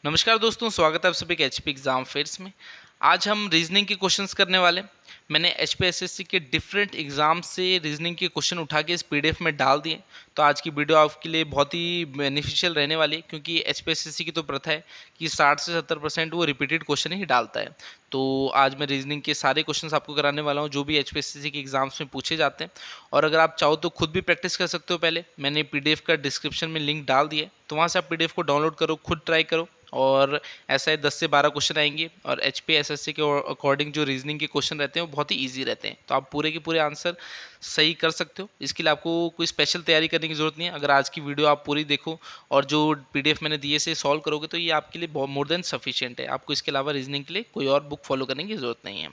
नमस्कार दोस्तों, स्वागत है आप सभी के एचपी एग्ज़ाम फेयर्स में। आज हम रीजनिंग के क्वेश्चंस करने वाले। मैंने एचपी एसएससी के डिफरेंट एग्ज़ाम से रीजनिंग के क्वेश्चन उठा के इस पीडीएफ में डाल दिए। तो आज की वीडियो आपके लिए बहुत ही बेनिफिशियल रहने वाली है, क्योंकि एचपी एसएससी की तो प्रथा है कि 60 से 70% वो रिपीटेड क्वेश्चन ही डालता है। तो आज मैं रीजनिंग के सारे क्वेश्चंस आपको कराने वाला हूँ जो भी एचपी एसएससी के एग्ज़ाम्स में पूछे जाते हैं। और अगर आप चाहो तो खुद भी प्रैक्टिस कर सकते हो। पहले मैंने पीडीएफ का डिस्क्रिप्शन में लिंक डाल दिया है, तो वहाँ से आप पीडीएफ को डाउनलोड करो, खुद ट्राई करो। और ऐसा है 10 से 12 क्वेश्चन आएंगे, और एचपी एसएससी के अकॉर्डिंग जो रीजनिंग के क्वेश्चन रहते हैं वो बहुत ही इजी रहते हैं। तो आप पूरे के पूरे आंसर सही कर सकते हो। इसके लिए आपको कोई स्पेशल तैयारी करने की ज़रूरत नहीं है। अगर आज की वीडियो आप पूरी देखो और जो पीडीएफ मैंने दिए से सॉल्व करोगे तो ये आपके लिए मोर देन सफिशिएंट है। आपको इसके अलावा रीजनिंग के लिए कोई और बुक फॉलो करने की ज़रूरत नहीं है।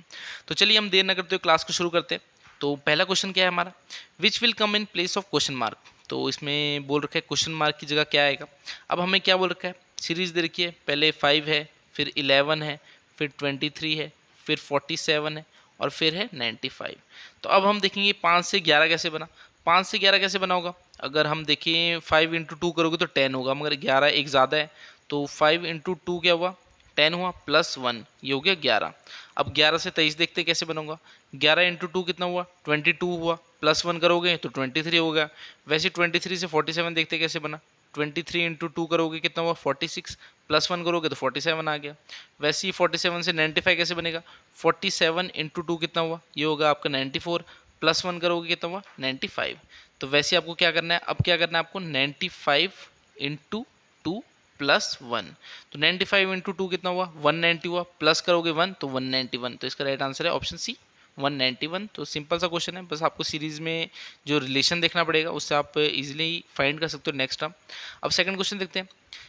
तो चलिए हम देर न करते हुए क्लास को शुरू करते हैं। तो पहला क्वेश्चन क्या है हमारा, which will come in place of question mark. तो इसमें बोल रखा है क्वेश्चन मार्क की जगह क्या आएगा। अब हमें क्या बोल रखा है, सीरीज़ दे रखी है, पहले 5 है, फिर 11 है, फिर 23 है, फिर 47 है, और फिर है 95। तो अब हम देखेंगे 5 से 11 कैसे बना। 5 से 11 कैसे बना होगा, अगर हम देखें 5 इंटू 2 करोगे तो 10 होगा, मगर 11 एक ज़्यादा है, तो 5 इंटू 2 क्या हुआ, 10 हुआ, प्लस 1 ये हो गया 11। अब 11 से 23 देखते कैसे बनूंगा। 11 इंटू 2 कितना हुआ, 22 हुआ, प्लस 1 करोगे तो 23 हो गया। वैसे 23 से 47 देखते कैसे बना, 23 इंटू 2 करोगे कितना हुआ, 46, प्लस 1 करोगे तो 47 आ गया। वैसे ही 47 से 95 कैसे बनेगा, 47 इंटू 2 कितना हुआ, ये होगा आपका 94, प्लस 1 करोगे कितना हुआ, 95। तो वैसे आपको क्या करना है, अब क्या करना है आपको, 95 इंटू 2 प्लस 1। तो 95 इंटू 2 कितना हुआ, 190 हुआ, प्लस करोगे 1 तो 191। तो इसका राइट आंसर है ऑप्शन सी, 191। तो सिंपल सा क्वेश्चन है, बस आपको सीरीज में जो रिलेशन देखना पड़ेगा, उससे आप इजीली फाइंड कर सकते हो नेक्स्ट टर्म। अब सेकंड क्वेश्चन देखते हैं,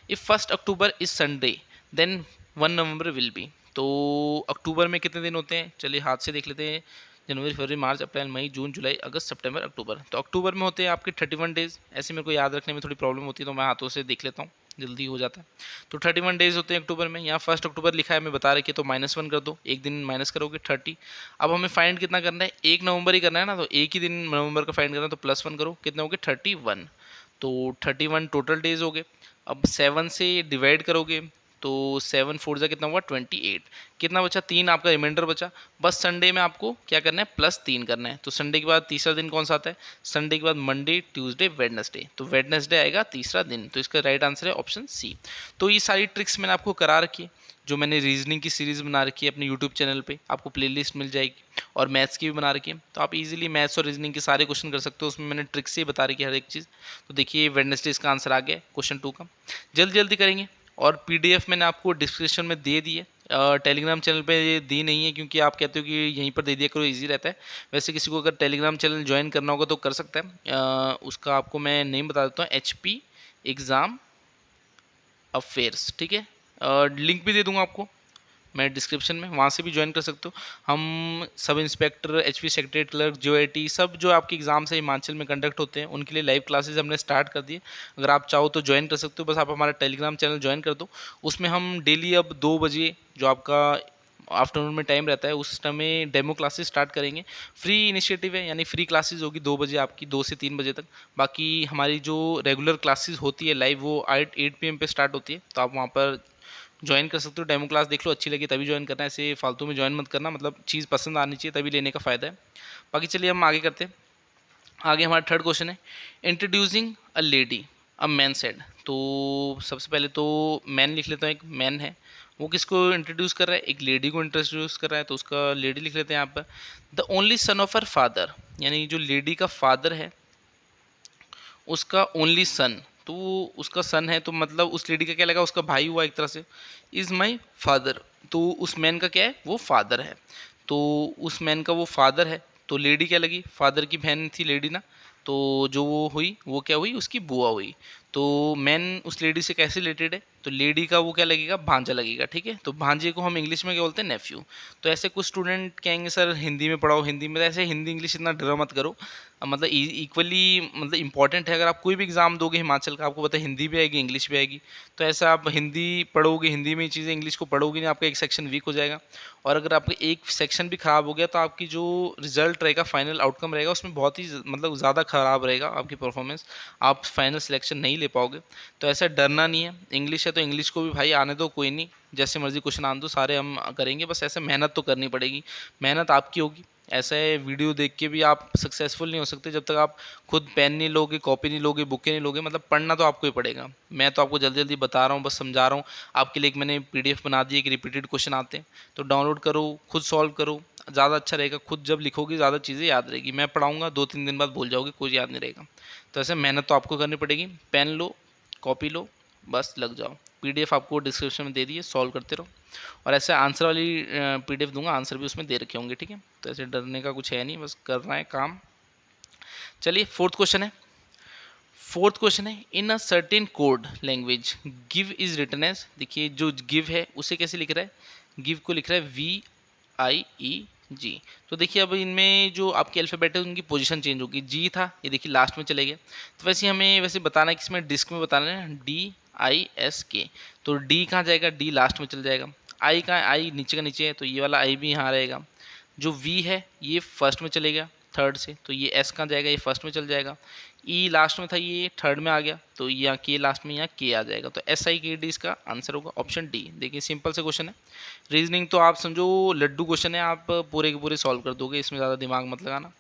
if 1 October is Sunday then 1 November will be. तो अक्टूबर में कितने दिन होते हैं, चलिए हाथ से देख लेते हैं, जनवरी, फरवरी, मार्च, अप्रैल, मई, जून, जुलाई, अगस्त, सितंबर, अक्टूबर। तो अक्टूबर में होते हैं आपके 31 डेज। ऐसे मेरे को याद रखने में थोड़ी प्रॉब्लम होती है, तो मैं हाथों से देख लेता हूँ, जल्दी हो जाता है। तो 31 डेज होते हैं अक्टूबर में। यहाँ 1 अक्टूबर लिखा है, मैं बता रखी है, तो -1 कर दो, एक दिन माइनस करोगे 30। अब हमें फाइंड कितना करना है, 1 नवंबर ही करना है ना, तो एक ही दिन नवंबर का फाइंड करना है, तो +1 करो, कितने हो गए, 31। तो 31 टोटल डेज हो गए। अब 7 से डिवाइड करोगे तो 7 4 जा कितना हुआ, 28। कितना बचा, 3 आपका रिमाइंडर बचा। बस संडे में आपको क्या करना है, +3 करना है। तो संडे के बाद तीसरा दिन कौन सा आता है, संडे के बाद मंडे, ट्यूसडे, वेडनेसडे। तो वेडनेसडे आएगा तीसरा दिन। तो इसका राइट आंसर है ऑप्शन सी। तो ये सारी ट्रिक्स मैंने आपको करा रखी है, जो मैंने रीजनिंग की सीरीज़ बना रखी है अपने यूट्यूब चैनल पे, आपको प्लेलिस्ट मिल जाएगी। और मैथ्स की भी बना रखी है, तो आप इजीली मैथ्स और रीजनिंग के सारे क्वेश्चन कर सकते हो। उसमें मैंने ट्रिक्स से बता रखी है हर एक चीज़। तो देखिए वेडनेसडे इसका आंसर आ गया क्वेश्चन 2 का। जल्दी जल्दी करेंगे। और पीडीएफ मैंने आपको डिस्क्रिप्शन में दे दी है, टेलीग्राम चैनल पे ये दी नहीं है, क्योंकि आप कहते हो कि यहीं पर दे दिया करो, इजी रहता है। वैसे किसी को अगर टेलीग्राम चैनल ज्वाइन करना होगा तो कर सकता है। उसका आपको मैं नेम बता देता हूँ, एचपी एग्ज़ाम अफेयर्स, ठीक है। लिंक भी दे दूंगा आपको मैं डिस्क्रिप्शन में, वहाँ से भी ज्वाइन कर सकते हो। हम सब इंस्पेक्टर, एचपी सेक्रेटरीट क्लर्क, जीओएटी, सब जो आपके एग्जाम्स है हिमाचल में कंडक्ट होते हैं, उनके लिए लाइव क्लासेस हमने स्टार्ट कर दिए। अगर आप चाहो तो ज्वाइन कर सकते हो, बस आप हमारा टेलीग्राम चैनल ज्वाइन कर दो। उसमें हम डेली अब 2 बजे जो आपका आफ्टरनून में टाइम रहता है, उस टाइम में डेमो क्लासेस स्टार्ट करेंगे। फ्री इनिशिएटिव है, यानी फ्री क्लासेस होगी 2 बजे आपकी, 2 से 3 बजे तक। बाकी हमारी जो रेगुलर क्लासेस होती है लाइव, वो 8 PM पे स्टार्ट होती है। तो आप वहाँ पर ज्वाइन कर सकते हो, डेमो क्लास देख लो, अच्छी लगी तभी ज्वाइन करना है, ऐसे फालतू में ज्वाइन मत करना, मतलब चीज़ पसंद आनी चाहिए तभी लेने का फ़ायदा है। बाकी चलिए हम आगे करते हैं। आगे हमारा थर्ड क्वेश्चन है, introducing a lady a man said. तो सबसे पहले तो मैन लिख लेता हूँ, एक मैन है, वो किसको इंट्रोड्यूस कर रहा है, एक लेडी को इंट्रोड्यूस कर रहा है, तो उसका लेडी लिख लेते हैं यहाँ पर। The only son of her father, यानी जो लेडी का फादर है उसका ओनली सन, तो उसका सन है, तो मतलब उस लेडी का क्या लगा, उसका भाई हुआ एक तरह से। इज़ माई फादर, तो उस मैन का क्या है, वो फादर है। तो उस मैन का वो फादर है, तो लेडी क्या लगी, फादर की बहन थी लेडी ना, तो जो वो हुई वो क्या हुई, उसकी बुआ हुई। तो मैन उस लेडी से कैसे रिलेटेड है, तो लेडी का वो क्या लगेगा, भांजा लगेगा, ठीक है। तो भांजे को हम इंग्लिश में क्या बोलते हैं, नेफ्यू। तो ऐसे कुछ स्टूडेंट कहेंगे सर हिंदी में पढ़ाओ, हिंदी में, ऐसे हिंदी इंग्लिश इतना डरा मत करो, मतलब इक्वली मतलब इंपॉर्टेंट है। अगर आप कोई भी एग्ज़ाम दोगे हिमाचल का, आपको पता है हिंदी भी आएगी, इंग्लिश भी आएगी, तो ऐसा आप हिंदी पढ़ोगे, हिंदी में चीज़ें, इंग्लिश को पढ़ोगे नहीं, आपका एक सेक्शन वीक हो जाएगा। और अगर आपका एक सेक्शन भी ख़राब हो गया तो आपकी जो रिजल्ट रहेगा, फाइनल आउटकम रहेगा, उसमें बहुत ही मतलब ज़्यादा ख़राब रहेगा आपकी परफॉर्मेंस, आप फाइनल सिलेक्शन नहीं ले पाओगे। तो ऐसा डरना नहीं है। इंग्लिश है तो इंग्लिश को भी भाई आने दो, कोई नहीं, जैसे मर्जी क्वेश्चन आने दो, सारे हम करेंगे। बस ऐसे मेहनत तो करनी पड़ेगी, मेहनत आपकी होगी। ऐसे वीडियो देख के भी आप सक्सेसफुल नहीं हो सकते जब तक आप खुद पेन नहीं लोगे, कॉपी नहीं लोगे, बुकें नहीं लोगे। मतलब पढ़ना तो आपको ही पड़ेगा। मैं तो आपको जल्दी जल्दी बता रहा हूँ, बस समझा रहा हूँ। आपके लिए एक मैंने पीडीएफ बना दी है कि रिपीटेड क्वेश्चन आते हैं, तो डाउनलोड करो, खुद सॉल्व करो, ज़्यादा अच्छा रहेगा। खुद जब लिखोगे ज़्यादा चीज़ें याद रहेगी। मैं पढ़ाऊँगा 2-3 दिन बाद भूल जाओगे, कुछ याद नहीं रहेगा। तो ऐसे मेहनत तो आपको करनी पड़ेगी। पेन लो, कॉपी लो, बस लग जाओ। पीडीएफ आपको डिस्क्रिप्शन में दे दी है, सॉल्व करते रहो। और ऐसे आंसर वाली पीडीएफ दूंगा, आंसर भी उसमें दे रखे होंगे, ठीक है। तो ऐसे डरने का कुछ है नहीं, बस करना है काम। चलिए फोर्थ क्वेश्चन है। फोर्थ क्वेश्चन है, in a certain code language give is written as. देखिए जो गिव है उसे कैसे लिख रहा है, गिव को लिख रहा है VIE G। तो देखिए अब इनमें जो आपके अल्फ़ाबेट है उनकी पोजीशन चेंज होगी। जी था, ये देखिए लास्ट में चले गए। तो वैसे हमें वैसे बताना है कि इसमें डिस्क में बताना है DISK। तो डी कहाँ जाएगा, डी लास्ट में चल जाएगा। आई कहाँ, आई नीचे का नीचे है, तो ये वाला आई भी यहाँ रहेगा। जो वी है ये फर्स्ट में चलेगा थर्ड से, तो ये एस कहाँ जाएगा, ये फर्स्ट में चल जाएगा। ई लास्ट में था, ये थर्ड में आ गया, तो यहाँ के लास्ट में यहाँ के आ जाएगा। तो SIKD इसका आंसर होगा ऑप्शन डी। देखिए सिंपल से क्वेश्चन है, रीजनिंग तो आप समझो लड्डू क्वेश्चन है, आप पूरे के पूरे सॉल्व कर दोगे, इसमें ज़्यादा दिमाग मत लगाना।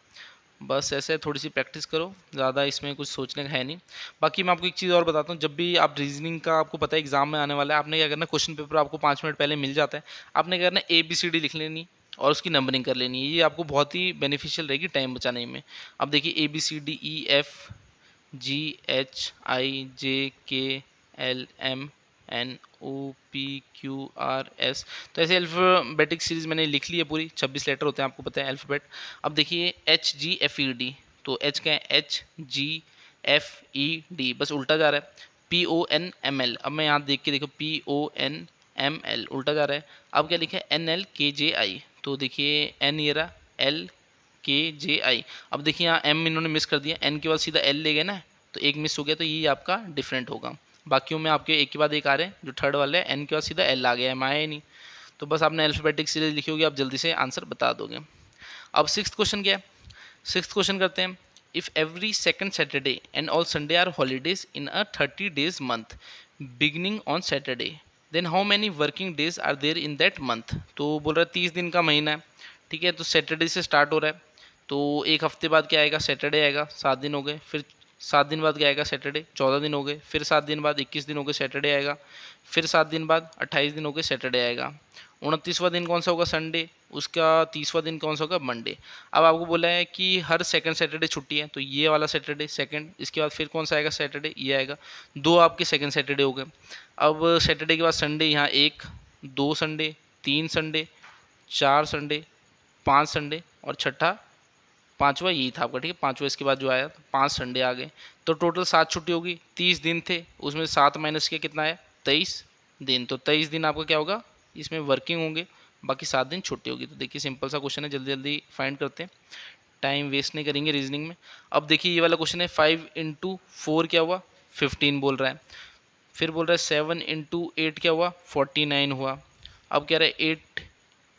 बस ऐसे थोड़ी सी प्रैक्टिस करो, ज़्यादा इसमें कुछ सोचने का है नहीं। बाकी मैं आपको एक चीज़ और बताता हूँ, जब भी आप रीजनिंग का आपको पता है एग्जाम में आने वाला है, आपने क्या करना, क्वेश्चन पेपर आपको 5 मिनट पहले मिल जाता है, आपने क्या करना, ABCD लिख लेनी और उसकी नंबरिंग कर लेनी है। ये आपको बहुत ही बेनिफिशियल रहेगी टाइम बचाने में। अब देखिए ABCDEFGHIJKLMNOPQRS, तो ऐसे अल्फ़ाबेटिक सीरीज़ मैंने लिख ली है पूरी। 26 लेटर होते हैं, आपको पता है अल्फ़ाबेट। अब देखिए HGFED, तो एच क्या है, HGFED, बस उल्टा जा रहा है। PONML, अब मैं यहाँ देख के देखो, PONML उल्टा जा रहा है। अब क्या लिखा है, NLKJI, तो देखिए N ये रहा, LKJI। अब देखिए यहाँ M इन्होंने मिस कर दिया, N के बाद सीधा L ले गए ना, तो एक मिस हो गया, तो ये आपका डिफरेंट होगा। बाकियों में आपके एक के बाद एक आ रहे हैं, जो थर्ड वाले हैं N के बाद सीधा L आ गया, M आया ही नहीं। तो बस आपने अल्फ़ाबेटिक सीरीज लिखी होगी, आप जल्दी से आंसर बता दोगे। अब सिक्स्थ क्वेश्चन क्या है, सिक्स्थ क्वेश्चन करते हैं। If every second Saturday and all Sunday are holidays in a 30 days month beginning on Saturday, then how many working days are there in that month. तो बोल रहा है 30 दिन का महीना है, ठीक है। तो सैटरडे से स्टार्ट हो रहा है, तो एक हफ्ते बाद क्या आएगा, सैटरडे आएगा, 7 दिन हो गए। फिर 7 दिन बाद क्या आएगा, सैटरडे, 14 दिन हो गए। फिर 7 दिन बाद 21 दिन हो गए, सैटरडे आएगा। फिर 7 दिन बाद 28 दिन हो गए, सैटरडे आएगा। 29वां दिन कौन सा होगा, संडे। उसका 30वां दिन कौन सा होगा, मंडे। अब आपको बोला है कि हर सेकंड सैटरडे छुट्टी है, तो ये वाला सैटरडे सेकंड, इसके बाद फिर कौन सा आएगा, सैटरडे, ये आएगा। दो आपके सेकंड सैटरडे हो गए। अब सैटरडे के बाद संडे, यहाँ 1, 2 संडे, 3 संडे, 4 संडे, 5 संडे और छठा पाँचवा यही था आपका, ठीक है। पाँचवा इसके बाद जो आया, तो 5 संडे आ गए, तो टोटल 7 छुट्टी होगी। 30 दिन थे, उसमें 7 माइनस किया, कितना है, 23 दिन। तो 23 दिन आपका क्या होगा, इसमें वर्किंग होंगे, बाकी 7 दिन छुट्टी होगी। तो देखिए सिंपल सा क्वेश्चन है, जल्दी जल्दी फाइंड करते हैं, टाइम वेस्ट नहीं करेंगे रीजनिंग में। अब देखिए ये वाला क्वेश्चन है, 5 × 4 क्या हुआ, 15 बोल रहा है। फिर बोल रहा है 7 × 8 क्या हुआ, 49 हुआ। अब कह रहा है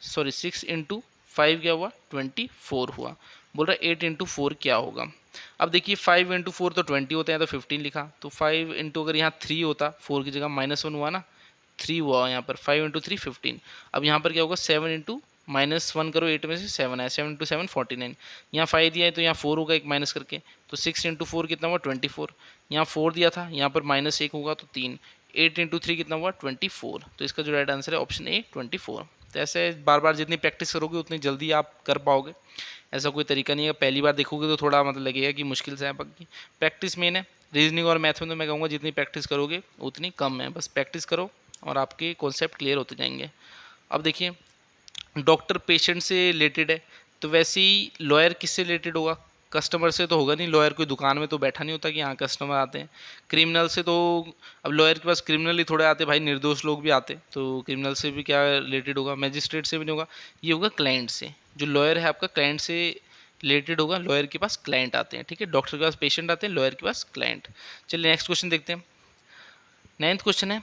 6 × 5 क्या हुआ, 24 हुआ। बोल रहा है 8 × 4 क्या होगा। अब देखिए 5 × 4 तो 20 होते हैं, तो 15 लिखा। तो 5 × अगर यहाँ 3 होता, 4 की जगह -1 हुआ ना, 3 हुआ यहाँ पर। 5 × 3 15। अब यहाँ पर क्या होगा, 7 × -1 करो, 8 में से 7 आया, 7 × 7 49। यहाँ 5 दिया है तो यहाँ 4 होगा, एक माइनस करके, तो 6 × 4 कितना हुआ, 24। यहाँ 4 दिया था, यहाँ पर -1 होगा तो 3। 8 × 3 कितना हुआ, 24। तो इसका जो राइट आंसर है ऑप्शन ए 24। तो ऐसे बार बार जितनी प्रैक्टिस करोगे उतनी जल्दी आप कर पाओगे। ऐसा कोई तरीका नहीं है, पहली बार देखोगे तो थोड़ा मतलब लगेगा कि मुश्किल से है, बाकी प्रैक्टिस मेन है। रीजनिंग और मैथ में तो मैं कहूँगा जितनी प्रैक्टिस करोगे उतनी कम है, बस प्रैक्टिस करो और आपके कॉन्सेप्ट क्लियर होते जाएंगे। अब देखिए डॉक्टर पेशेंट से रिलेटेड है, तो वैसे ही लॉयर किससे रिलेटेड होगा, कस्टमर से तो होगा नहीं। लॉयर कोई दुकान में तो बैठा नहीं होता कि यहाँ कस्टमर आते हैं। क्रिमिनल से तो, अब लॉयर के पास क्रिमिनल ही थोड़े आते भाई, निर्दोष लोग भी आते, तो क्रिमिनल से भी क्या रिलेटेड होगा, मैजिस्ट्रेट से भी नहीं होगा, ये होगा क्लाइंट से। जो लॉयर है आपका क्लाइंट से रिलेटेड होगा, लॉयर के पास क्लाइंट आते हैं, ठीक है, डॉक्टर के पास पेशेंट आते हैं, लॉयर के पास क्लाइंट। चलिए नेक्स्ट क्वेश्चन देखते हैं। 9th क्वेश्चन है,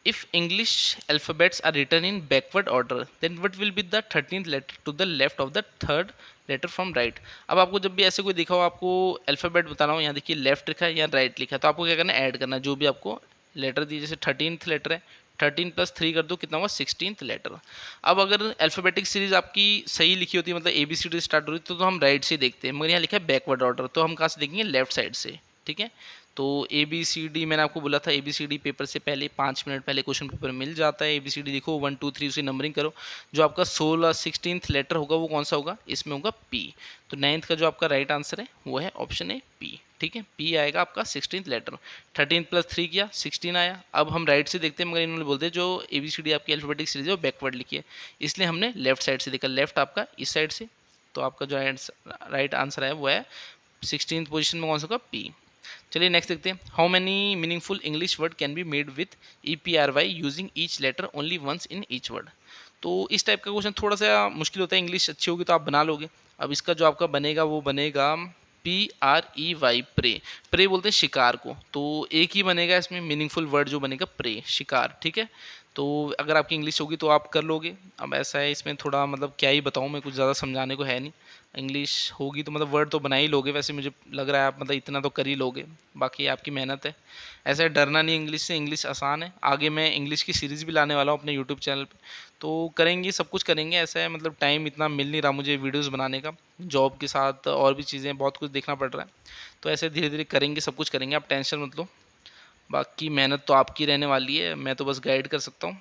if English alphabets are written in backward order then what will be the 13th letter to the left of the third letter from right. अब आपको जब भी ऐसे कोई दिखा हो, आपको अल्फ़ाबेट बताना हो, यहाँ देखिए लेफ्ट लिखा है या राइट लिखा है, तो आपको क्या करना है, ऐड करना है जो भी आपको लेटर दिए। जैसे 13th लेटर है, 13 + 3 कर दो, कितना हुआ 16th लेटर। अब अगर अल्फ़ाबेटिक सीरीज आपकी सही लिखी होती है, मतलब ABCD स्टार्ट हो रही तो हम राइट से देखते हैं, मगर यहाँ लिखा है बैकवर्ड ऑर्डर, तो हम कहाँ से देखेंगे, लेफ्ट साइड से, ठीक है। तो ABCD मैंने आपको बोला था, ABCD पेपर से पहले 5 मिनट पहले क्वेश्चन पेपर मिल जाता है। ABCD लिखो 1 2 3, उसे नंबरिंग करो। जो आपका 16th लेटर होगा वो कौन सा होगा, इसमें होगा P। तो 9th का जो आपका राइट आंसर है वो है ऑप्शन ए P, ठीक है। P आएगा आपका 16th लेटर। 13 + 3 किया, 16 आया। अब हम राइट से देखते हैं, मगर इन्होंने बोलते हैं जो ABCD आपकी अल्फ़ाबेटिक सीरीज है वो बैकवर्ड लिखी है, इसलिए हमने लेफ्ट साइड से देखा। लेफ्ट आपका इस साइड से, तो आपका जो राइट आंसर है वो है 16th पोजिशन में कौन सा होगा, P। चलिए नेक्स्ट देखते हैं। How many meaningful English word can be made with EPRY using each letter only once in each word. तो इस टाइप का क्वेश्चन थोड़ा सा मुश्किल होता है, इंग्लिश अच्छी होगी तो आप बना लोगे। अब इसका जो आपका बनेगा वो बनेगा PREY, प्रे। प्रे बोलते हैं शिकार को, तो एक ही बनेगा इसमें मीनिंगफुल वर्ड जो बनेगा, प्रे, शिकार, ठीक है। तो अगर आपकी इंग्लिश होगी तो आप कर लोगे। अब ऐसा है इसमें थोड़ा, मतलब क्या ही बताऊँ मैं, कुछ ज़्यादा समझाने को है नहीं। इंग्लिश होगी तो मतलब वर्ड तो बना ही लोगे, वैसे मुझे लग रहा है आप मतलब इतना तो कर ही लोगे, बाकी आपकी मेहनत है। ऐसे डरना नहीं इंग्लिश से, इंग्लिश आसान है। आगे मैं इंग्लिश की सीरीज़ भी लाने वाला हूँ अपने यूट्यूब चैनल पे, तो करेंगे, सब कुछ करेंगे। ऐसा है मतलब टाइम इतना मिल नहीं रहा मुझे वीडियोज़ बनाने का, जॉब के साथ और भी चीज़ें, बहुत कुछ देखना पड़ रहा है। तो ऐसे धीरे धीरे करेंगे, सब कुछ करेंगे, आप टेंशन मत लो। बाकी मेहनत तो आपकी रहने वाली है, मैं तो बस गाइड कर सकता हूँ।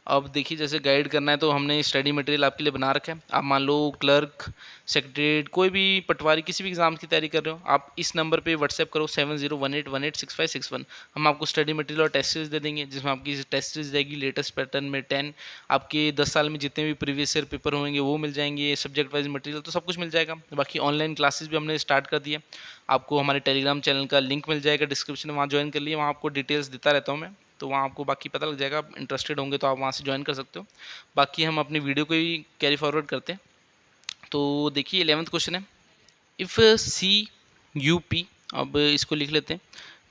अब देखिए, जैसे गाइड करना है तो हमने स्टडी मटेरियल आपके लिए बना रखा है। आप मान लो क्लर्क, सेक्रेटरीट, कोई भी पटवारी, किसी भी एग्ज़ाम की तैयारी कर रहे हो, आप इस नंबर पे व्हाट्सएप करो 7018186561। हम आपको स्टडी मटेरियल और टेस्ट सीरीज दे देंगे, जिसमें आपकी टेस्ट सीरीज रहेगी लेटेस्ट पैटर्न में 10। आपके 10 साल में जितने भी प्रीवियस ईयर पेपर होंगे वो मिल जाएंगे, सब्जेक्ट वाइज मटेरियल तो सब कुछ मिल जाएगा। बाकी ऑनलाइन क्लासेस भी हमने स्टार्ट कर दिए। आपको हमारे टेलीग्राम चैनल का लिंक मिल जाएगा डिस्क्रिप्शन में, वहाँ ज्वाइन कर लिए, वहाँ आपको डिटेल्स देता रहता हूँ मैं, तो वहाँ आपको बाकी पता लग जाएगा। आप इंटरेस्टेड होंगे तो आप वहाँ से ज्वाइन कर सकते हो। बाकी हम अपनी वीडियो को ही कैरी फॉरवर्ड करते हैं। तो देखिए 11th क्वेश्चन है, इफ़ CUP, अब इसको लिख लेते हैं।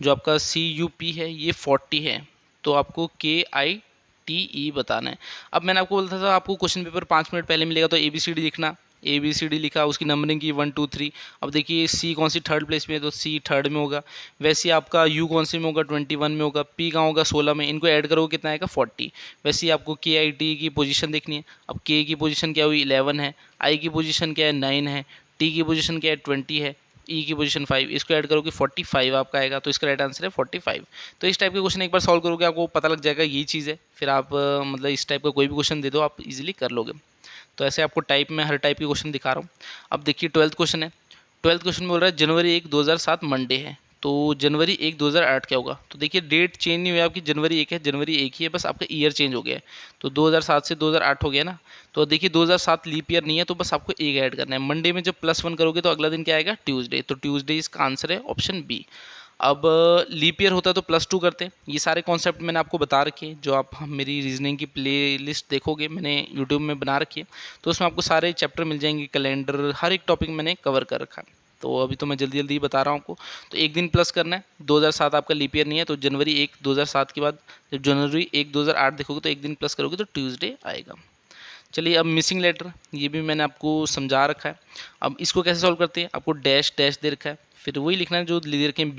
जो आपका CUP है ये 40 है, तो आपको KITE बताना है। अब मैंने आपको बोलता था आपको क्वेश्चन पेपर 5 मिनट पहले मिलेगा, तो ABCD लिखना। ABCD लिखा, उसकी नंबरिंग की 1 2 3। अब देखिए C कौन सी थर्ड प्लेस में है, तो C थर्ड में होगा। वैसे ही आपका U कौन से में होगा, 21 में होगा। P कहाँ होगा, 16 में। इनको ऐड करोगे कितना आएगा, 40। वैसे ही आपको KIT की पोजीशन देखनी है। अब K की पोजीशन क्या हुई, 11 है। I की पोजीशन क्या है, 9 है। T की पोजीशन क्या है, 20 है। E की पोजीशन 5, इसको ऐड करोगे 45 आपका आएगा, तो इसका राइट आंसर है 45। तो इस टाइप के क्वेश्चन एक बार सॉल्व करोगे आपको पता लग जाएगा यही चीज़ है, फिर आप मतलब इस टाइप का कोई भी क्वेश्चन दे दो आप इजीली कर लोगे। तो ऐसे आपको टाइप में हर टाइप के क्वेश्चन दिखा रहा हूँ। अब देखिए 12th क्वेश्चन है। 12th क्वेश्चन बोल रहा है जनवरी 1 2007 मंडे है, तो जनवरी 1 2008 क्या होगा। तो देखिए डेट चेंज नहीं हुई आपकी, जनवरी 1 है, जनवरी 1 ही है, बस आपका ईयर चेंज हो गया है। तो 2007 से 2008 हो गया ना। तो देखिए 2007 लीप ईयर नहीं है, तो बस आपको एक ऐड करना है। मंडे में जब +1 करोगे तो अगला दिन क्या आएगा, ट्यूसडे, तो ट्यूसडे इसका आंसर है ऑप्शन बी। अब लीप ईयर होता है तो +2 करते हैं। ये सारे कॉन्सेप्ट मैंने आपको बता रखे हैं, जो आप मेरी रीजनिंग की प्लेलिस्ट देखोगे मैंने यूट्यूब में बना रखी है, तो उसमें आपको सारे चैप्टर मिल जाएंगे, कैलेंडर, हर एक टॉपिक मैंने कवर कर रखा है। तो अभी तो मैं जल्दी जल्दी बता रहा हूँ आपको। तो एक दिन प्लस करना है, 2007 आपका लीप ईयर नहीं है, तो जनवरी 1 2007 के बाद जब जनवरी 1 2008 देखोगे तो एक दिन प्लस करोगे तो ट्यूसडे आएगा। चलिए अब मिसिंग लेटर, ये भी मैंने आपको समझा रखा है। अब इसको कैसे सॉल्व करते हैं, आपको डैश डैश दे रखा है, फिर वही लिखना है जो दे रखे हैं,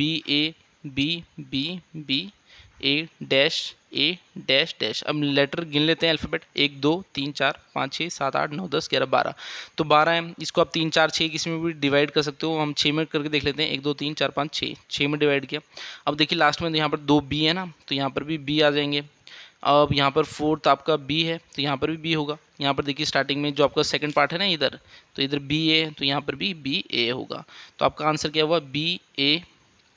A डैश डैश। अब लेटर गिन लेते हैं अल्फ़ाबेट, 1 2 3 4 5 6 7 8 9 10 11 12। तो 12 है, इसको आप 3 4 6 किसी में भी डिवाइड कर सकते हो। हम 6 में करके देख लेते हैं, 1 2 3 4 5 6, 6 में डिवाइड किया। अब देखिए लास्ट में यहाँ पर 2 B है ना, तो यहाँ पर भी B आ जाएंगे। अब यहाँ पर 4th आपका B है, तो यहाँ पर भी B होगा। यहाँ पर देखिए स्टार्टिंग में जो आपका सेकंड पार्ट है ना इधर, तो इधर BA है, तो यहाँ पर भी BA होगा। तो आपका आंसर क्या हुआ, BA,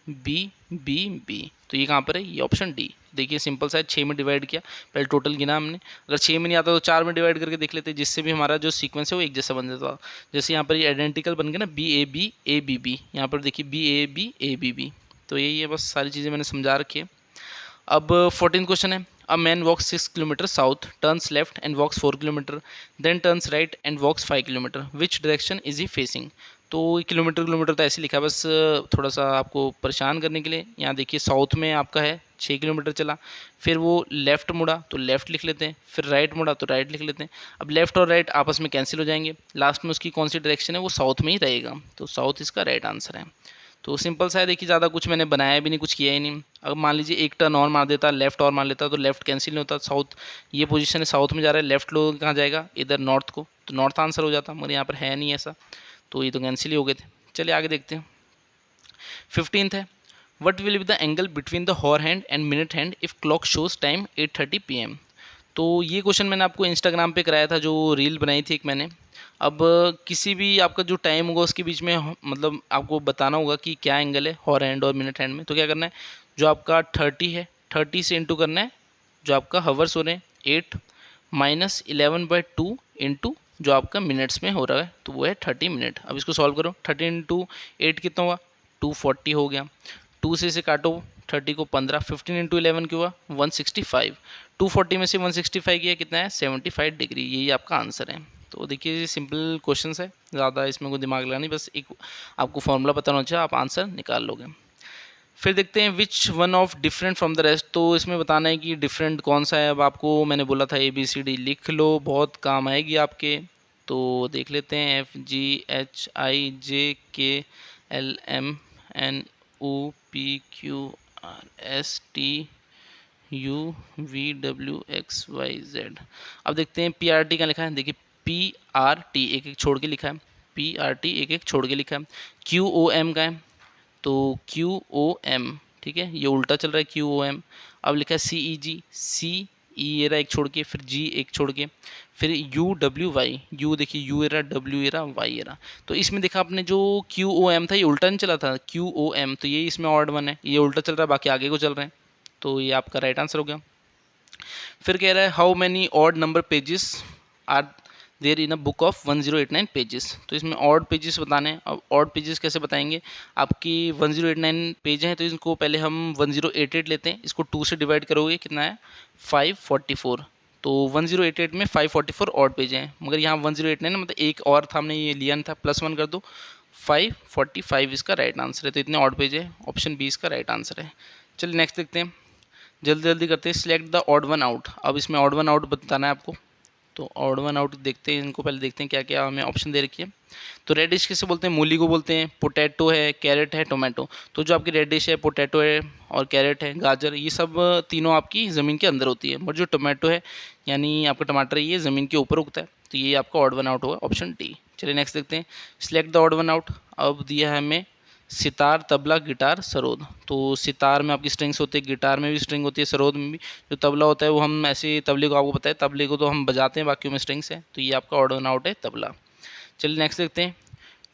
B, B, B। तो ये कहाँ पर है, ये ऑप्शन डी। देखिए सिंपल सा है, 6 में डिवाइड किया, पहले टोटल गिना हमने। अगर 6 में नहीं आता तो 4 में डिवाइड करके देख लेते, जिससे भी हमारा जो सीक्वेंस है वो एक जैसा बन जाता। जैसे यहाँ पर ये आइडेंटिकल बन गया ना, BAB, यहाँ पर देखिए BAB, ABB। तो यही है, बस सारी चीज़ें मैंने समझा रखी है। अब 14 क्वेश्चन है, a man walks 6 kilometre south, turns left and walks 4 kilometre, then turns right and walks 5 kilometre, which direction is he facing. तो किलोमीटर किलोमीटर तो ऐसे लिखा है, बस थोड़ा सा आपको परेशान करने के लिए। यहाँ देखिए साउथ में आपका है 6 किलोमीटर चला, फिर वो लेफ़्ट मुड़ा तो लेफ़्ट लिख लेते हैं, फिर राइट मुड़ा तो राइट लिख लेते हैं। अब लेफ़्ट और राइट आपस में कैंसिल हो जाएंगे, लास्ट में उसकी कौन सी डायरेक्शन है, वो साउथ में ही रहेगा, तो साउथ इसका राइट आंसर है। तो सिंपल सा है, देखिए ज़्यादा कुछ मैंने बनाया भी नहीं, कुछ किया ही नहीं। अगर मान लीजिए एक टर्न और मार देता, लेफ्ट और मार लेता, तो लेफ्ट कैंसिल नहीं होता, साउथ ये पोजीशन है, साउथ में जा रहा है, लेफ्ट लोग कहाँ जाएगा, इधर नॉर्थ को, तो नॉर्थ आंसर हो जाता, मगर यहाँ पर है नहीं ऐसा, तो ये तो कैंसिल ही हो गए थे। चलिए आगे देखते हैं। 15th है, what will be the angle between the hour hand and minute hand if clock shows time 8:30 PM। तो ये क्वेश्चन मैंने आपको इंस्टाग्राम पे कराया था, जो रील बनाई थी एक मैंने। अब किसी भी आपका जो टाइम होगा उसके बीच में मतलब आपको बताना होगा कि क्या एंगल है हॉर हैंड और मिनट हैंड में। तो क्या करना है, जो आपका 30 है 30 से इंटू करना है जो आपका हावर्स हो रहे हैं 8 माइनस 11/2 इंटू जो आपका मिनट्स में हो रहा है, तो वो है 30 मिनट। अब इसको सॉल्व करो, 30 इंटू 8 कितना हुआ, 240 हो गया। 2 से इसे काटो 30 को 15, 15 इंटू 11 क्या हुआ 165, 240 में से 165 किया कितना है 75 डिग्री, यही आपका आंसर है। तो देखिए सिंपल क्वेश्चन है, ज़्यादा इसमें कोई दिमाग लगा नहीं, बस एक आपको फॉर्मूला पता होना चाहिए, आप आंसर निकाल लोगे। फिर देखते हैं which one of different from the rest. तो इसमें बताना है कि डिफरेंट कौन सा है। अब आपको मैंने बोला था ABCD लिख लो, बहुत काम आएगी आपके। तो देख लेते हैं FGHIJKLMNOPQRSTUVWXYZ। अब देखते हैं PRT का लिखा है, देखिए PRT एक एक छोड़ के लिखा है, PRT एक एक छोड़ के लिखा है। QOM का है, तो QOM, ठीक है, ये उल्टा चल रहा है QOM। अब लिखा है CEG, C E ये रहा एक छोड़ के, फिर G एक छोड़ के, फिर UWY, U देखिए U ये रहा, W ये रहा, Y ये रहा। तो इसमें देखा आपने जो QOM था ये उल्टा नहीं चला था, QOM, तो ये इसमें ऑड वन है, ये उल्टा चल रहा है, बाकी आगे को चल रहे हैं, तो ये आपका राइट आंसर हो गया। फिर कह रहा है how many odd number pages are there in a book of 1089 pages. तो इसमें ऑड पेजेस बताने हैं। अब ऑड पेजेस कैसे बताएंगे, आपकी 1089 पेज हैं, तो इनको पहले हम 1088 लेते हैं, इसको 2 से डिवाइड करोगे कितना है 544। तो 1088 में 544 ऑड पेज हैं, मगर यहाँ 1089 मतलब एक और था, हमने ये लिया नहीं था, +1 कर दो, 545 इसका राइट आंसर है। तो इतने ऑड पेज है, ऑप्शन बी इसका राइट आंसर है। चलिए नेक्स्ट देखते हैं, जल्दी जल्दी करते हैं। Select the odd one out. अब इसमें ऑड वन आउट बताना है आपको, तो ऑड वन आउट देखते हैं, इनको पहले देखते हैं क्या क्या हमें ऑप्शन दे रखी है। तो रेड डिश किसे बोलते हैं, मूली को बोलते हैं, पोटैटो है, कैरेट है, टोमेटो। तो जो आपकी रेड डिश है, पोटैटो है और कैरेट है, गाजर, ये सब तीनों आपकी ज़मीन के अंदर होती है, बट जो टोमेटो है यानी आपका टमाटर है, ये ज़मीन के ऊपर उगता है, तो ये आपका ऑड वन आउट होगा, ऑप्शन डी। चलिए नेक्स्ट देखते हैं, select the odd one out. अब दिया है हमें सितार, तबला, गिटार, सरोद। तो सितार में आपकी स्ट्रिंग्स होती है, गिटार में भी स्ट्रिंग होती है, सरोद में भी। जो तबला होता है वो हम ऐसे, तबले को आपको पता है, तबले को तो हम बजाते हैं, बाकी में स्ट्रिंग्स है, तो ये आपका ऑड वन आउट है तबला। चलिए नेक्स्ट देखते हैं,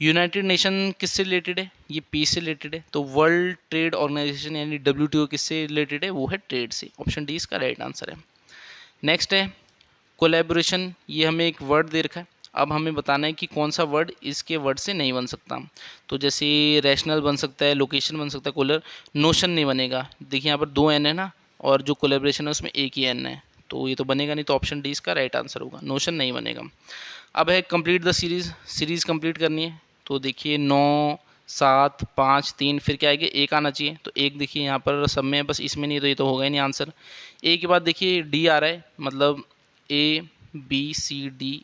यूनाइटेड नेशन किससे रिलेटेड है, ये पीस से रिलेटेड है। तो वर्ल्ड ट्रेड ऑर्गेनाइजेशन यानी WTO किससे रिलेटेड है, वो है ट्रेड से, ऑप्शन डी इसका राइट आंसर है। नेक्स्ट है कोलैबोरेशन, ये हमें एक वर्ड दे रखा है, अब हमें बताना है कि कौन सा वर्ड इसके वर्ड से नहीं बन सकता। तो जैसे रैशनल बन सकता है, लोकेशन बन सकता है, कोलर, नोशन नहीं बनेगा। देखिए यहाँ पर 2 N है ना, और जो कोलैबोरेशन है उसमें एक ही N है, तो ये तो बनेगा नहीं, तो ऑप्शन डी इसका राइट आंसर होगा, नोशन नहीं बनेगा। अब है complete the series, series complete करनी है। तो देखिए 9 7 5 3, फिर क्या आएगा, एक आना चाहिए, तो एक देखिए यहाँ पर सब में है, बस इसमें नहीं, तो ये तो होगा ही नहीं आंसर। ए के बाद देखिए डी आ रहा है, मतलब ABCDEFG।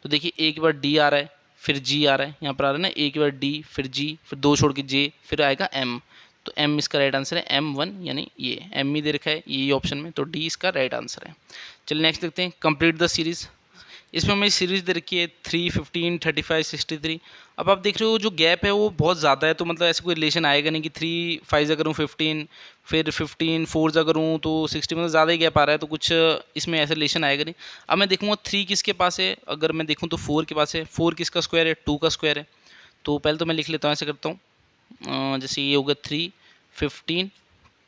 तो देखिए ए के बाद डी आ रहा है, फिर जी आ रहा है, यहाँ पर आ रहा है ना, ए के बाद डी, फिर जी, फिर 2 छोड़ के जे, फिर आएगा M। तो M इसका राइट आंसर है, M1, यानी ये M ही दे रखा है ये ऑप्शन में, तो डी इसका राइट आंसर है। चलिए नेक्स्ट देखते हैं, कंप्लीट द सीरीज़। इसमें हमें सीरीज़ दे रखी है 3, 15, 35, 63। अब आप देख रहे हो जो गैप है वो बहुत ज़्यादा है, तो मतलब ऐसे कोई रिलेशन आएगा नहीं कि 3 5 अगर करूँ 15, फिर 15 4 अगर करूँ तो 60, मतलब ज़्यादा ही गैप आ रहा है, तो कुछ इसमें ऐसा रिलेशन आएगा नहीं। अब मैं देखूँगा 3 किसके पास है, अगर मैं देखूँ तो 4 के पास है, 4 किसका स्क्वायर है, 2 का स्क्वायर है। तो पहले तो मैं लिख लेता हूँ, ऐसे करता हूँ, जैसे ये होगा 3, 15,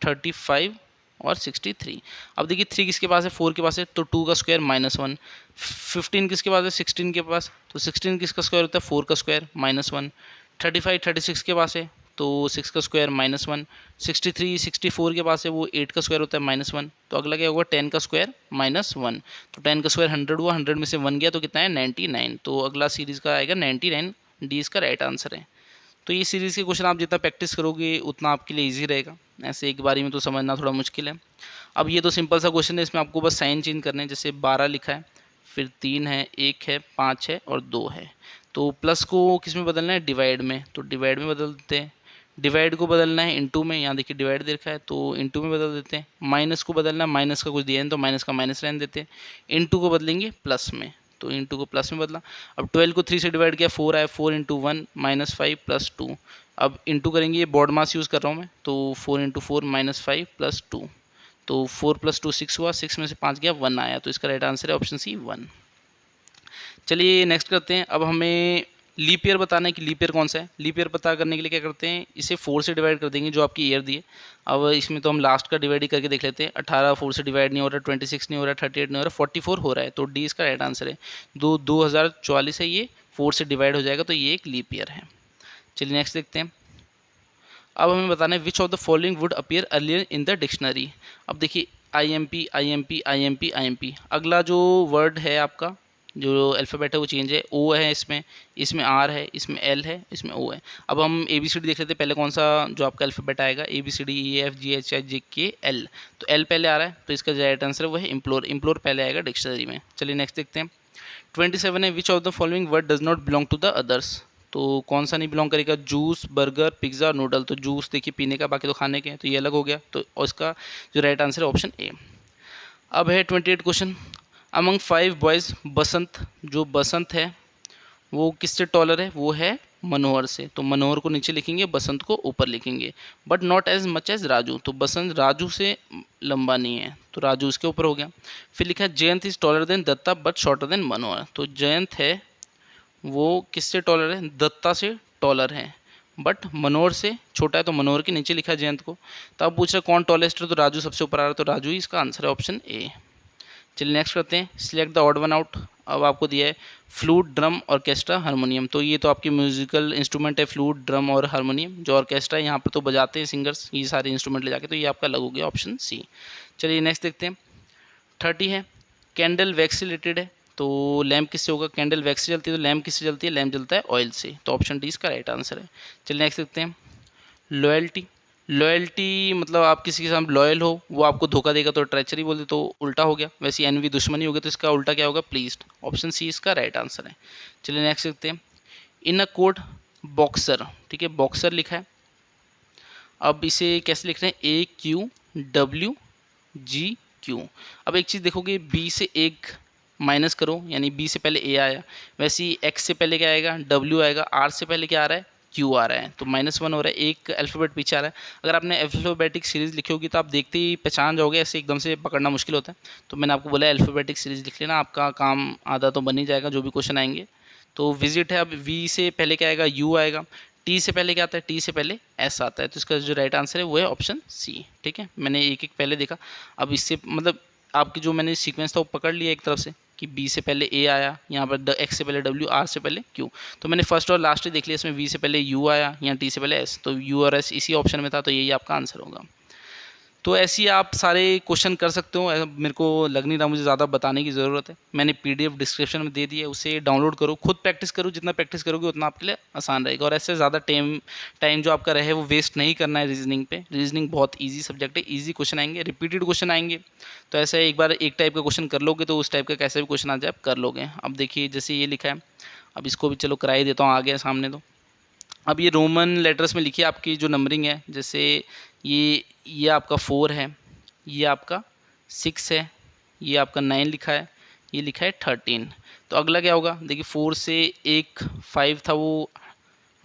35 और 63। अब देखिए 3 किसके पास है, 4 के पास है, तो 2 का स्क्वायर -1। 15 किसके पास है, 16 के पास, तो 16 किसका स्क्वायर होता है, 4 का स्क्वायर -1। 35 36 के पास है, तो 6 का स्क्वायर -1, 63 64 के पास है वो 8 का स्क्वायर होता है -1, तो अगला क्या होगा 10 का स्क्वायर -1, तो 10 का स्क्वायर 100 हुआ, 100 में से 1 गया तो कितना है 99, तो अगला सीरीज़ का आएगा 99, डी इसका राइट आंसर है। तो ये सीरीज़ के क्वेश्चन आप जितना प्रैक्टिस करोगे उतना आपके लिए ईजी रहेगा, ऐसे एक बारी में तो समझना थोड़ा मुश्किल है। अब ये तो सिंपल सा क्वेश्चन है, इसमें आपको बस साइन चेंज करने हैं, जैसे 12 लिखा है, फिर 3 है, 1 है, 5 है और 2 है, तो प्लस को किस में बदलना है डिवाइड में, तो डिवाइड में बदल देते हैं। डिवाइड को बदलना है इनटू में, यहाँ देखिए डिवाइड दे रखा है तो इनटू में बदल देते हैं। माइनस को बदलना है, माइनस का कुछ दिया है तो माइनस का माइनस रहने देते हैं। इनटू को बदलेंगे प्लस में, तो इनटू को प्लस में बदला। अब 12 को 3 से डिवाइड किया 4 आया, 4 × 1 -5 + 2। अब इनटू करेंगे, ये बॉड मास यूज़ कर रहा हूँ मैं, तो 4 × 4 -5 + 2, तो 4 + 2 6 हुआ, 6 में से 5 गया 1 आया, तो इसका राइट आंसर है ऑप्शन सी 1। चलिए नेक्स्ट करते हैं। अब हमें लीप ईयर बताना है कि लीप ईयर कौन सा है। लीप ईयर पता करने के लिए क्या करते हैं, इसे 4 से डिवाइड कर देंगे जो आपकी ईयर दी है। अब इसमें तो हम लास्ट का डिवाइड ही करके देख लेते हैं। 18 4 से डिवाइड नहीं हो रहा, 26 नहीं हो रहा, 38 नहीं हो रहा, 44 हो रहा है, तो डी इसका राइट आंसर है। 2044 है, ये 4 से डिवाइड हो जाएगा, तो ये एक लीप ईयर है। चलिए नेक्स्ट देखते हैं। अब हमें बताना है which of the following would appear earlier in the dictionary. अब देखिए IMP IMP IMP IMP, अगला जो वर्ड है आपका जो अल्फ़ाबेट है वो चेंज है। ओ है इसमें, इसमें आर है, इसमें एल है, इसमें ओ है। अब हम ABCD देख लेते हैं, पहले कौन सा जो आपका अल्फ़ाबेट आएगा, ABCDEFGHIJKL, तो एल पहले आ रहा है, तो इसका जो राइट आंसर है वो है इम्प्लोर। इम्प्लोर पहले आएगा डिक्शनरी में। चलिए नेक्स्ट देखते हैं। 27 है which of the following word does not belong to the others, तो कौन सा नहीं बिलोंग करेगा, जूस, बर्गर, पिज्ज़ा, नूडल। तो जूस देखिए पीने का, बाकी तो खाने के हैं, तो ये अलग हो गया, तो इसका जो राइट आंसर है ऑप्शन ए। अब है 28 क्वेश्चन। अमंग 5 बॉयज़ बसंत, जो बसंत है वो किससे टॉलर है, वो है मनोहर से, तो मनोहर को नीचे लिखेंगे, बसंत को ऊपर लिखेंगे। But not as much as Raju, तो बसंत राजू से लंबा नहीं है, तो राजू उसके ऊपर हो गया। फिर लिखा है Jayant is taller than Datta but shorter than Manohar, तो जयंत है वो किससे टॉलर है, दत्ता से टॉलर है, बट मनोहर से छोटा है, तो मनोहर के नीचे लिखा है जयंत को। तो अब पूछ रहा है कौन टॉलेस्ट है, तो राजू सबसे ऊपर आ रहा है, तो राजू ही इसका आंसर है ऑप्शन ए। चलिए नेक्स्ट करते हैं। Select the odd one out. अब आपको दिया है फ्लूट, ड्रम, ऑर्केस्ट्रा, हारमोनियम, तो ये तो आपके म्यूजिकल इंस्ट्रूमेंट है, फ्लूट, ड्रम और हारमोनियम। जो ऑर्केस्ट्रा है यहाँ पर तो बजाते हैं सिंगर्स ये सारे इंस्ट्रूमेंट ले जाके, तो ये आपका अलग हो गया ऑप्शन सी। चलिए नेक्स्ट देखते हैं। 30 है कैंडल वैक्स से रिलेटेड है, तो लैम्प किससे होगा, कैंडल वैक्स से जलती है, तो लैम्प किससे जलती है, लैम्प जलता है ऑयल से, तो ऑप्शन डी इसका राइट आंसर है। चलिए नेक्स्ट देखते हैं। लॉयल्टी, लॉयल्टी मतलब आप किसी के साथ लॉयल हो, वो आपको धोखा देगा तो ट्रेचरी बोलते, तो उल्टा हो गया। वैसे एनवी दुश्मनी हो गया, तो इसका उल्टा क्या होगा, प्लीज्ड, ऑप्शन सी इसका राइट आंसर है। चलिए नेक्स्ट देखते हैं। इन अ कोड बॉक्सर, ठीक है बॉक्सर लिखा है, अब इसे कैसे लिख रहे हैं, AQWGQ। अब एक चीज़ देखोगे, बी से एक माइनस करो, यानी बी से पहले ए आया, वैसे ही एक्स से पहले क्या आएगा, डब्ल्यू आएगा, आर से पहले क्या आ रहा है, क्यू आ रहा है, तो -1 हो रहा है, एक अल्फ़ाबेट पीछे आ रहा है। अगर आपने अल्फ़ाबेटिक सीरीज़ लिखी होगी तो आप देखते ही पहचान जाओगे, ऐसे एकदम से पकड़ना मुश्किल होता है। तो मैंने आपको बोला अल्फ़ाबेटिक सीरीज़ लिख लेना, आपका काम आधा तो बन ही जाएगा जो भी क्वेश्चन आएंगे। तो विजिट है, अब वी से पहले क्या आएगा, यू आएगा, टी से पहले क्या आता है, टी से पहले एस आता है, तो इसका जो राइट आंसर है वो है ऑप्शन सी। ठीक है, मैंने एक एक पहले देखा, अब इससे मतलब आपकी जो मैंने सीक्वेंस था वो पकड़ लिया एक तरफ से कि बी से पहले ए आया, यहाँ पर एक्स से पहले डब्ल्यू, आर से पहले क्यू, तो मैंने फर्स्ट और लास्ट ही देख लिया, इसमें वी से पहले यू आया, यहाँ टी से पहले एस, तो यू और एस इसी ऑप्शन में था, तो यही आपका आंसर होगा। तो ऐसे ही आप सारे क्वेश्चन कर सकते हो, मेरे को लग नहीं रहा मुझे ज़्यादा बताने की ज़रूरत है, मैंने PDF डिस्क्रिप्शन में दे दी है, उसे डाउनलोड करो, खुद प्रैक्टिस करो, जितना प्रैक्टिस करोगे उतना आपके लिए आसान रहेगा। और ऐसे ज़्यादा टाइम जो आपका रहे वो वेस्ट नहीं करना है रीजनिंग पे। रीजनिंग बहुत ईजी सब्जेक्ट है, ईजी क्वेश्चन आएंगे, रिपीटेड क्वेश्चन आएंगे, तो ऐसे एक बार एक टाइप का क्वेश्चन कर लोगे तो उस टाइप का कैसे भी क्वेश्चन आ जाए आप कर लोगे। अब देखिए जैसे ये लिखा है, अब इसको भी चलो करा ही देता हूँ, आ गया सामने। तो अब ये रोमन लेटर्स में लिखिए आपकी जो नंबरिंग है, जैसे ये आपका 4 है, ये आपका 6 है, ये आपका 9 लिखा है, ये लिखा है 13। तो अगला क्या होगा, देखिए 4 से एक 5 था वो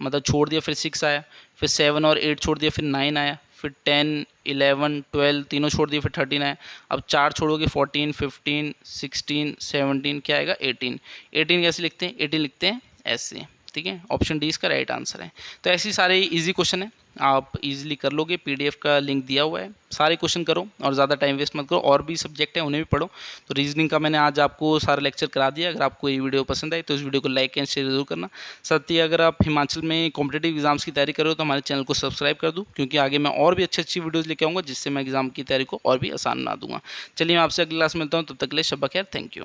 मतलब छोड़ दिया, फिर 6 आया, फिर 7 और 8 छोड़ दिया, फिर 9 आया, फिर 10 11 12 तीनों छोड़ दिए, फिर 13 आया। अब 4 छोड़ोगे 14 15 16 17 क्या आएगा 18। 18 कैसे लिखते हैं, 18 लिखते हैं ऐसे। ठीक है, ऑप्शन डी इसका राइट आंसर है। तो ऐसे सारे इजी क्वेश्चन है, आप इजीली कर लोगे। पीडीएफ का लिंक दिया हुआ है, सारे क्वेश्चन करो और ज़्यादा टाइम वेस्ट मत करो। और भी सब्जेक्ट है उन्हें भी पढ़ो। तो रीजनिंग का मैंने आज आपको सारा लेक्चर करा दिया। अगर आपको ये वीडियो पसंद आई तो इस वीडियो को लाइक एंड शेयर जरूर करना। साथ ही अगर आप हिमाचल में कॉम्पिटेटिव एग्जाम्स की तैयारी कर रहे हो तो हमारे चैनल को सब्सक्राइब कर दूँ, क्योंकि आगे मैं और भी अच्छी वीडियोज़ लेके आऊँगा जिससे मैं एग्जाम की तैयारी को और भी आसान बना दूंगा। चलिए मैं आपसे अगली क्लास में मिलता हूँ, तब तक के लिए शब्बा खैर, थैंक यू।